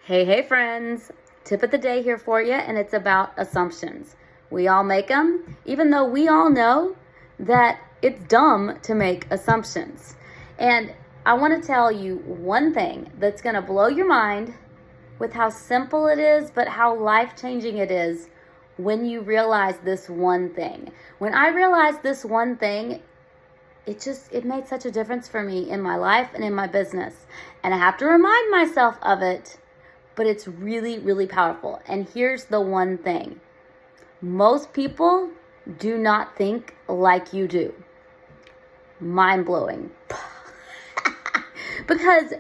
Hey, friends. Tip of the day here for you, and it's about assumptions. We all make them, even though we all know that it's dumb to make assumptions. And I want to tell you one thing that's going to blow your mind with how simple it is, but how life-changing it is when you realize this one thing. When I realized this one thing, it made such a difference for me in my life and in my business. And I have to remind myself of it, but it's really, really powerful. And here's the one thing. Most people do not think like you do. Mind-blowing. Because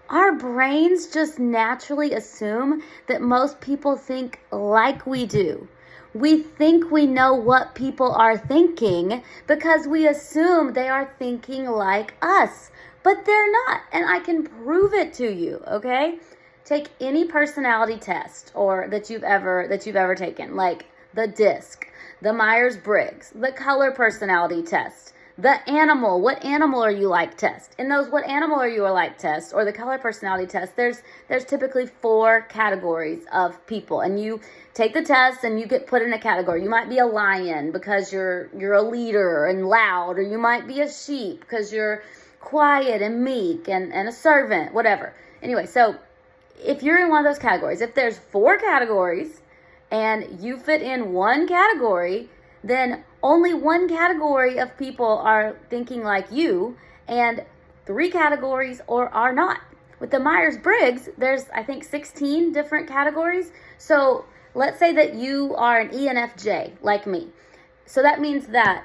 our brains just naturally assume that most people think like we do. We think we know what people are thinking because we assume they are thinking like us, but they're not. And I can prove it to you, okay? Take any personality test or that you've ever taken, like the DISC, the Myers-Briggs, the color personality test, the animal, what animal are you like test. In those what animal are you like test or the color personality test, there's typically 4 categories of people, and you take the test and you get put in a category. You might be a lion because you're a leader and loud, or you might be a sheep because you're quiet and meek and a servant, whatever. Anyway, so if you're in one of those categories, if there's 4 categories and you fit in one category, then only one category of people are thinking like you, and 3 categories are not. With the Myers-Briggs, there's, I think, 16 different categories. So let's say that you are an ENFJ, like me. So that means that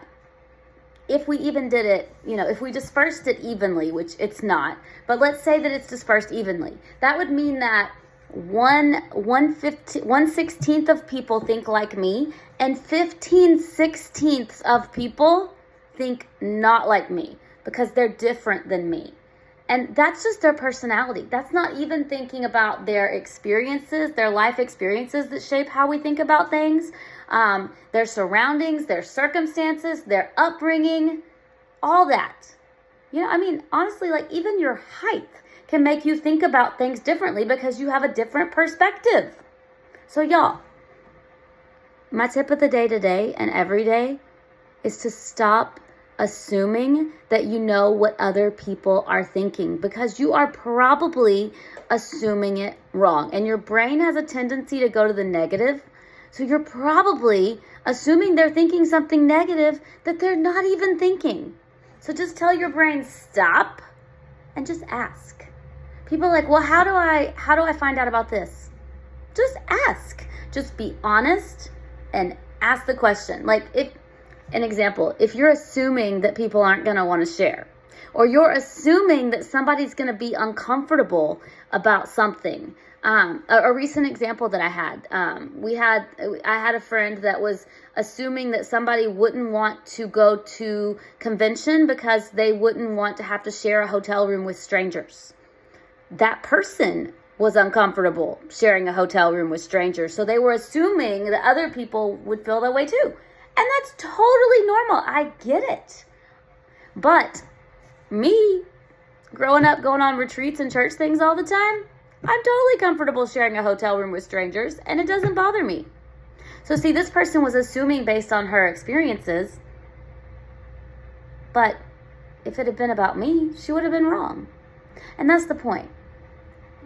if we even did it, if we dispersed it evenly, which it's not, but let's say that it's dispersed evenly, that would mean that 1/16th of people think like me, and 15/16ths of people think not like me because they're different than me. And that's just their personality. That's not even thinking about their experiences, their life experiences that shape how we think about things, their surroundings, their circumstances, their upbringing, all that. Honestly, like even your height can make you think about things differently because you have a different perspective. So y'all, my tip of the day today and every day is to stop assuming that you know what other people are thinking, because you are probably assuming it wrong. And your brain has a tendency to go to the negative. So you're probably assuming they're thinking something negative that they're not even thinking. So just tell your brain, stop, and just ask. People are like, well, how do I find out about this? Just ask. Just be honest and ask the question. Like, if you're assuming that people aren't going to want to share, or you're assuming that somebody's going to be uncomfortable about something. A recent example that I had, I had a friend that was assuming that somebody wouldn't want to go to convention because they wouldn't want to have to share a hotel room with strangers. That person was uncomfortable sharing a hotel room with strangers. So they were assuming that other people would feel that way too. And that's totally normal. I get it. But me, growing up, going on retreats and church things all the time, I'm totally comfortable sharing a hotel room with strangers, and it doesn't bother me. So see, this person was assuming based on her experiences, but if it had been about me, she would have been wrong. And that's the point.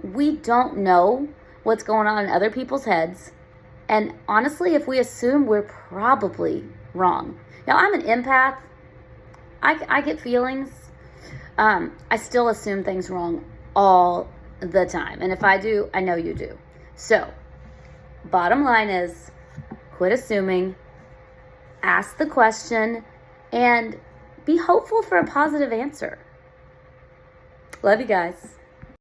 We don't know what's going on in other people's heads. And honestly, if we assume, we're probably wrong. Now, I'm an empath. I get feelings. I still assume things wrong all the time. And if I do, I know you do. So, bottom line is, quit assuming, ask the question, and be hopeful for a positive answer. Love you guys.